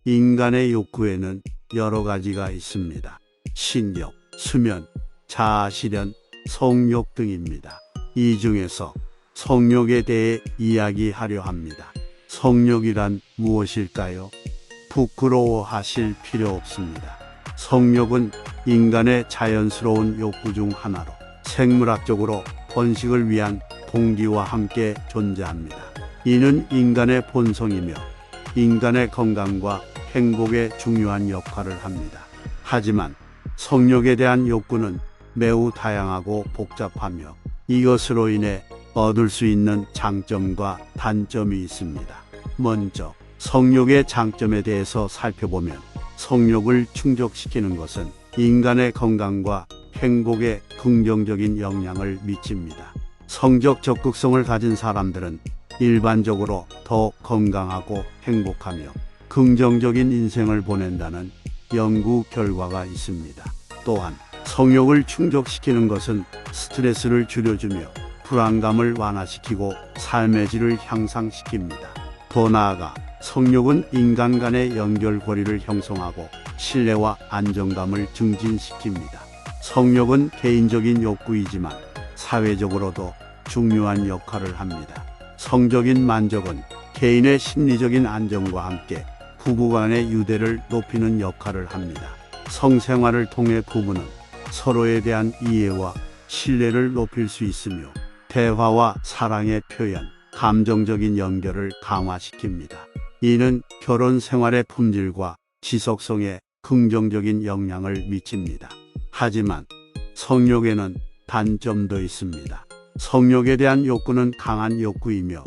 인간의 욕구에는 여러 가지가 있습니다. 식욕, 수면, 자아실현, 성욕 등입니다. 이 중에서 성욕에 대해 이야기하려 합니다. 성욕이란 무엇일까요? 부끄러워하실 필요 없습니다. 성욕은 인간의 자연스러운 욕구 중 하나로 생물학적으로 번식을 위한 동기와 함께 존재합니다. 이는 인간의 본성이며 인간의 건강과 행복에 중요한 역할을 합니다. 하지만 성욕에 대한 욕구는 매우 다양하고 복잡하며 이것으로 인해 얻을 수 있는 장점과 단점이 있습니다. 먼저 성욕의 장점에 대해서 살펴보면 성욕을 충족시키는 것은 인간의 건강과 행복에 긍정적인 영향을 미칩니다. 성적 적극성을 가진 사람들은 일반적으로 더 건강하고 행복하며 긍정적인 인생을 보낸다는 연구 결과가 있습니다. 또한 성욕을 충족시키는 것은 스트레스를 줄여주며 불안감을 완화시키고 삶의 질을 향상시킵니다. 더 나아가 성욕은 인간 간의 연결고리를 형성하고 신뢰와 안정감을 증진시킵니다. 성욕은 개인적인 욕구이지만 사회적으로도 중요한 역할을 합니다. 성적인 만족은 개인의 심리적인 안정과 함께 부부간의 유대를 높이는 역할을 합니다. 성생활을 통해 부부는 서로에 대한 이해와 신뢰를 높일 수 있으며 대화와 사랑의 표현, 감정적인 연결을 강화시킵니다. 이는 결혼 생활의 품질과 지속성에 긍정적인 영향을 미칩니다. 하지만 성욕에는 단점도 있습니다. 성욕에 대한 욕구는 강한 욕구이며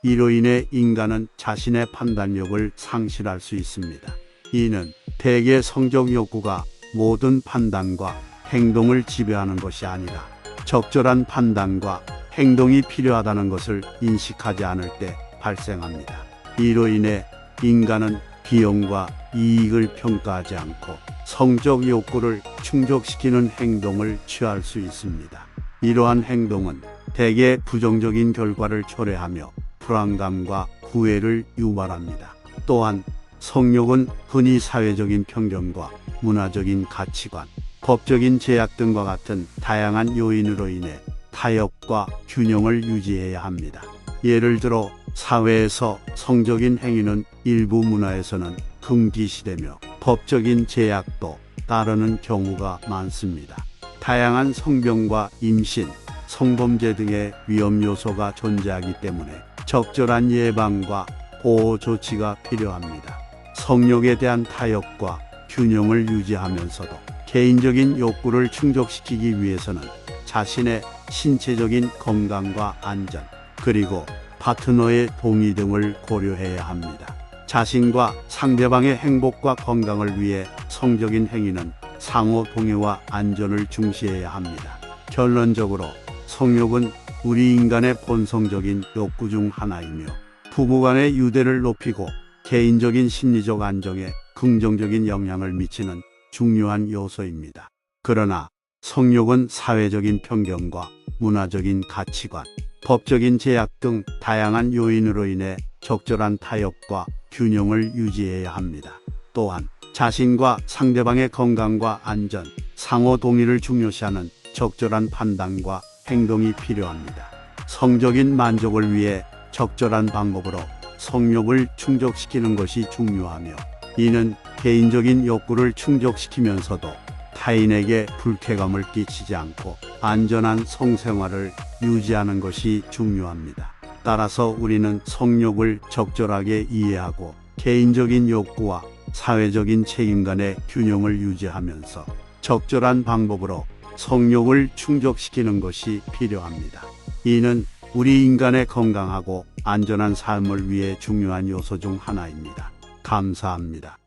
이로 인해 인간은 자신의 판단력을 상실할 수 있습니다. 이는 대개 성적 욕구가 모든 판단과 행동을 지배하는 것이 아니라 적절한 판단과 행동이 필요하다는 것을 인식하지 않을 때 발생합니다. 이로 인해 인간은 비용과 이익을 평가하지 않고 성적 욕구를 충족시키는 행동을 취할 수 있습니다. 이러한 행동은 대개 부정적인 결과를 초래하며 불안감과 후회를 유발합니다. 또한 성욕은 흔히 사회적인 편견과 문화적인 가치관, 법적인 제약 등과 같은 다양한 요인으로 인해 타협과 균형을 유지해야 합니다. 예를 들어 사회에서 성적인 행위는 일부 문화에서는 금기시되며 법적인 제약도 따르는 경우가 많습니다. 다양한 성병과 임신, 성범죄 등의 위험 요소가 존재하기 때문에 적절한 예방과 보호 조치가 필요합니다. 성욕에 대한 타협과 균형을 유지하면서도 개인적인 욕구를 충족시키기 위해서는 자신의 신체적인 건강과 안전, 그리고 파트너의 동의 등을 고려해야 합니다. 자신과 상대방의 행복과 건강을 위해 성적인 행위는 상호 동의와 안전을 중시해야 합니다. 결론적으로 성욕은 우리 인간의 본성적인 욕구 중 하나이며 부부간의 유대를 높이고 개인적인 심리적 안정에 긍정적인 영향을 미치는 중요한 요소입니다. 그러나 성욕은 사회적인 편견과 문화적인 가치관, 법적인 제약 등 다양한 요인으로 인해 적절한 타협과 균형을 유지해야 합니다. 또한 자신과 상대방의 건강과 안전, 상호 동의를 중요시하는 적절한 판단과 행동이 필요합니다. 성적인 만족을 위해 적절한 방법으로 성욕을 충족시키는 것이 중요하며 이는 개인적인 욕구를 충족시키면서도 타인에게 불쾌감을 끼치지 않고 안전한 성생활을 유지하는 것이 중요합니다. 따라서 우리는 성욕을 적절하게 이해하고 개인적인 욕구와 사회적인 책임 간의 균형을 유지하면서 적절한 방법으로 성욕을 충족시키는 것이 필요합니다. 이는 우리 인간의 건강하고 안전한 삶을 위해 중요한 요소 중 하나입니다. 감사합니다.